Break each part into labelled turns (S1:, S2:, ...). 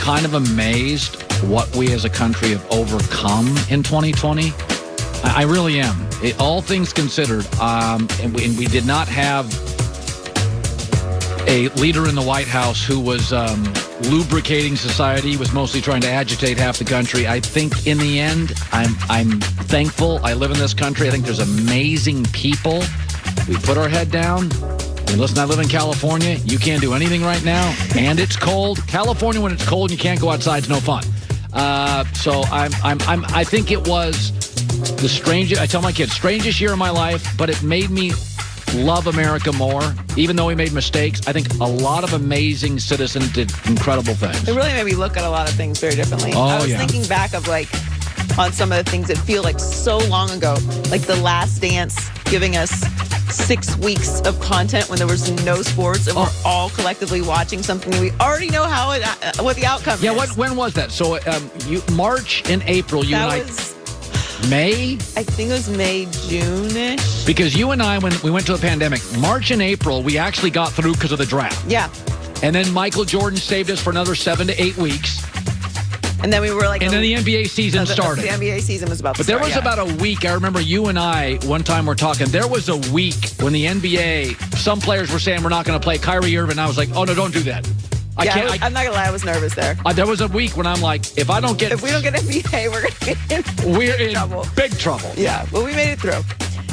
S1: kind of amazed what we as a country have overcome in 2020. I really am. All things considered, and we did not have a leader in the White House who was lubricating society, was mostly trying to agitate half the country. I think in the end, I'm thankful I live in this country. I think there's amazing people. We put our head down. And listen, I live in California. You can't do anything right now, and it's cold. California, when it's cold and you can't go outside, it's no fun. So I think it was the strangest. I tell my kids, strangest year of my life, but it made me love America more, even though we made mistakes. I think a lot of amazing citizens did incredible things.
S2: It really made me look at a lot of things very differently.
S1: Oh,
S2: I was thinking back of on some of the things that feel like so long ago, like The Last Dance giving us 6 weeks of content when there was no sports and we're all collectively watching something we already know what the outcome is.
S1: Yeah, when was that? So March and April, May?
S2: I think it was May, June-ish.
S1: Because you and I, when we went to the pandemic, March and April, we actually got through because of the draft.
S2: Yeah.
S1: And then Michael Jordan saved us for another 7 to 8 weeks.
S2: And then we were like...
S1: And then the NBA season started.
S2: The NBA season was about to
S1: start,
S2: But
S1: there was about a week. I remember you and I, one time we're talking, there was a week when the NBA, some players were saying we're not going to play. Kyrie Irving, I was like, oh, no, don't do that.
S2: I'm not going to lie, I was nervous there.
S1: There was a week when I'm like, if we don't get
S2: NBA, we're in trouble.
S1: Big trouble.
S2: Yeah, well, we made it through.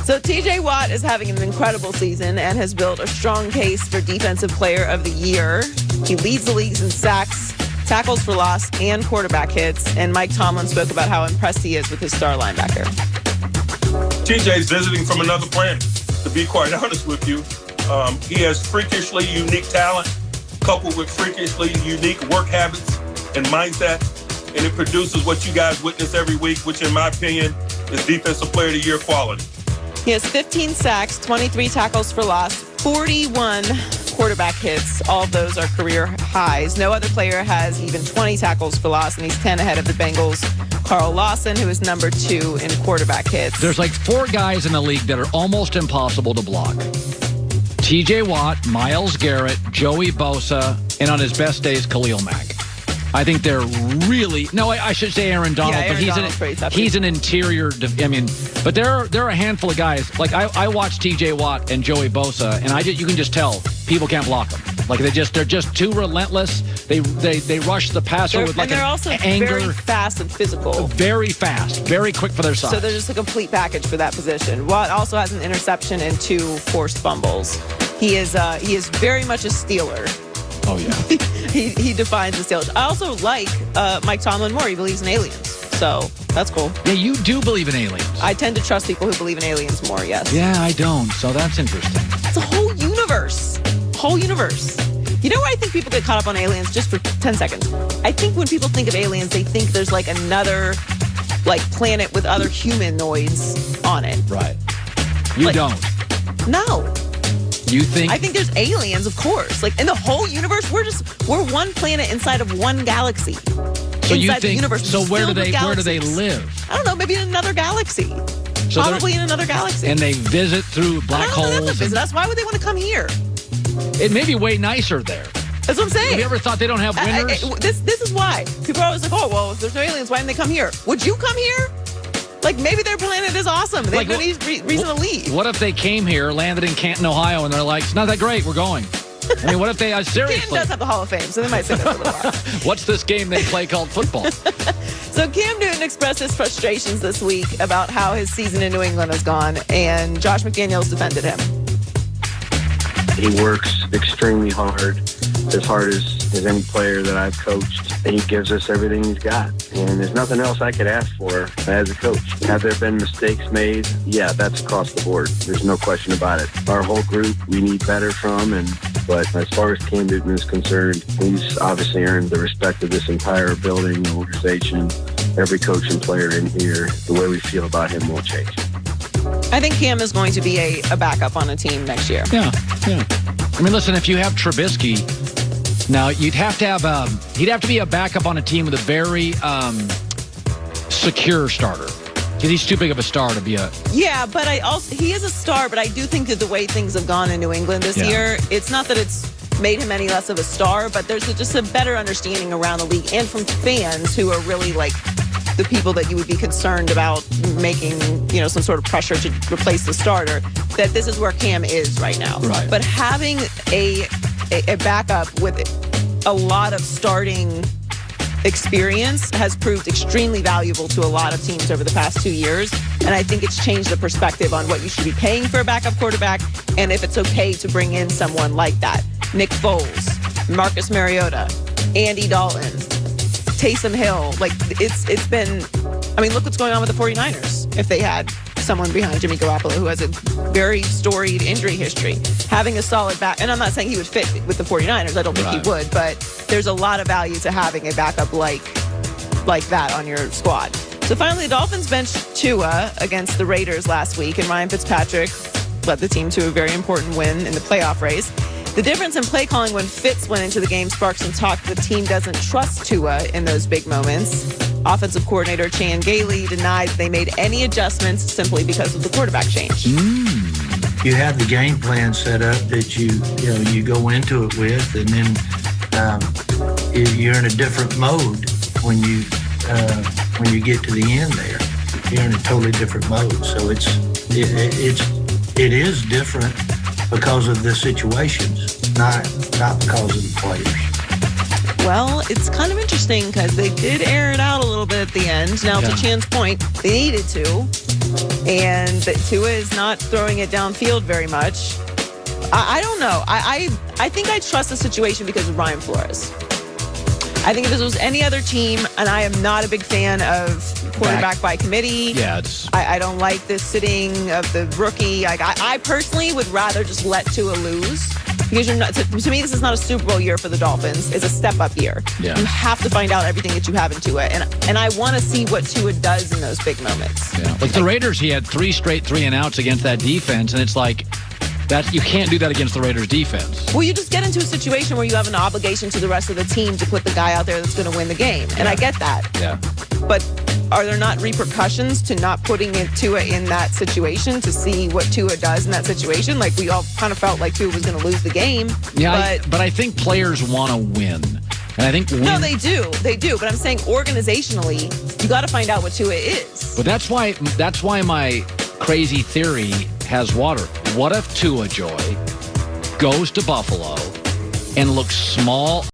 S2: So TJ Watt is having an incredible season and has built a strong case for Defensive Player of the Year. He leads the leagues in sacks, tackles for loss, and quarterback hits. And Mike Tomlin spoke about how impressed he is with his star linebacker.
S3: TJ's visiting from another planet, to be quite honest with you. He has freakishly unique talent, coupled with freakishly unique work habits and mindset, and it produces what you guys witness every week, which in my opinion is Defensive Player of the Year quality.
S2: He has 15 sacks, 23 tackles for loss, 41 quarterback hits. All of those are career highs. No other player has even 20 tackles for loss, and he's 10 ahead of the Bengals' Carl Lawson, who is number 2 in quarterback hits.
S1: There's like 4 guys in the league that are almost impossible to block. TJ Watt, Myles Garrett, Joey Bosa, and on his best days, Khalil Mack. I think they're really... No, I should say Aaron Donald, but he's an interior... but there are a handful of guys. Like, I watch TJ Watt and Joey Bosa, and you can just tell people can't block them. Like, they're just too relentless. They rush the passer with like an anger.
S2: And they're also very fast and physical.
S1: Very fast. Very quick for their size.
S2: So they're just a complete package for that position. Watt also has an interception and 2 forced fumbles. He is very much a Steeler.
S1: Oh, yeah.
S2: he defines the Steelers. I also like Mike Tomlin more. He believes in aliens. So that's cool.
S1: Yeah, you do believe in aliens.
S2: I tend to trust people who believe in aliens more, yes.
S1: Yeah, I don't. So that's interesting.
S2: It's a whole universe. Whole universe. You know what I think people get caught up on aliens just for 10 seconds? I think when people think of aliens, they think there's like another planet with other humanoids on it.
S1: Right. You don't.
S2: No.
S1: You think?
S2: I think there's aliens, of course. Like in the whole universe, we're one planet inside of one galaxy.
S1: So you think? The universe, so where do they live?
S2: I don't know. Maybe in another galaxy. So probably in another galaxy.
S1: And they visit through black holes.
S2: That's why would they want to come here?
S1: It may be way nicer there.
S2: That's what I'm saying.
S1: Have you ever thought they don't have winters?
S2: This is why people are always like, oh well, if there's no aliens, why didn't they come here? Would you come here? Like, maybe their planet is awesome. They have no reason to leave.
S1: What if they came here, landed in Canton, Ohio, and they're like, it's not that great, we're going. I mean, what if they, seriously.
S2: Canton does have the Hall of Fame, so they might say that for a little while.
S1: What's this game they play called football?
S2: So Cam Newton expressed his frustrations this week about how his season in New England has gone, and Josh McDaniels defended him.
S4: He works extremely hard as any player that I've coached. And he gives us everything he's got. And there's nothing else I could ask for as a coach. Have there been mistakes made? Yeah, that's across the board. There's no question about it. Our whole group, we need better from. But as far as Cam Newton is concerned, he's obviously earned the respect of this entire building, organization, every coach and player in here. The way we feel about him won't change.
S2: I think Cam is going to be a backup on a team next year.
S1: Yeah. I mean, listen, if you have Trubisky... Now, he'd have to be a backup on a team with a very secure starter. Because he's too big of a star to be a...
S2: Yeah, but he is a star, but I do think that the way things have gone in New England this year, it's not that it's made him any less of a star, but there's just a better understanding around the league and from fans who are really like the people that you would be concerned about making, some sort of pressure to replace the starter, that this is where Cam is right now.
S1: Right.
S2: But having a backup with a lot of starting experience has proved extremely valuable to a lot of teams over the past 2 years. And I think it's changed the perspective on what you should be paying for a backup quarterback and if it's okay to bring in someone like that. Nick Foles, Marcus Mariota, Andy Dalton, Taysom Hill. Like, it's been, look what's going on with the 49ers if they had someone behind Jimmy Garoppolo who has a very storied injury history. Having a solid back, and I'm not saying he would fit with the 49ers. I don't think he would, but there's a lot of value to having a backup like that on your squad. So finally, the Dolphins benched Tua against the Raiders last week, and Ryan Fitzpatrick led the team to a very important win in the playoff race. The difference in play calling when Fitz went into the game sparked some talk the team doesn't trust Tua in those big moments. Offensive coordinator Chan Gailey denied they made any adjustments simply because of the quarterback change.
S5: You have the game plan set up that you go into it with, and then you're in a different mode when you get to the end there. You're in a totally different mode. So it is different because of the situations, not because of the players.
S2: Well, it's kind of interesting because they did air it out a little bit at the end. Now, to Chan's point, they needed to, and Tua is not throwing it downfield very much. I don't know. I think I trust the situation because of Ryan Flores. I think if this was any other team, and I am not a big fan of quarterback by committee.
S1: Yeah,
S2: I don't like this sitting of the rookie. I personally would rather just let Tua lose. Because to me, this is not a Super Bowl year for the Dolphins. It's a step-up year.
S1: Yeah.
S2: You have to find out everything that you have in Tua. And I want to see what Tua does in those big moments.
S1: Yeah. Like the Raiders, he had 3 straight 3-and-outs against that defense, and it's like, you can't do that against the Raiders defense.
S2: Well, you just get into a situation where you have an obligation to the rest of the team to put the guy out there that's going to win the game. And I get that.
S1: Yeah.
S2: But are there not repercussions to not putting Tua in that situation to see what Tua does in that situation? Like, we all kind of felt like Tua was going to lose the game.
S1: Yeah, but I think players want to win. And I think
S2: No, they do. They do. But I'm saying organizationally, you got to find out what Tua is.
S1: But that's why my crazy theory has water. What if Tua Joy goes to Buffalo and looks small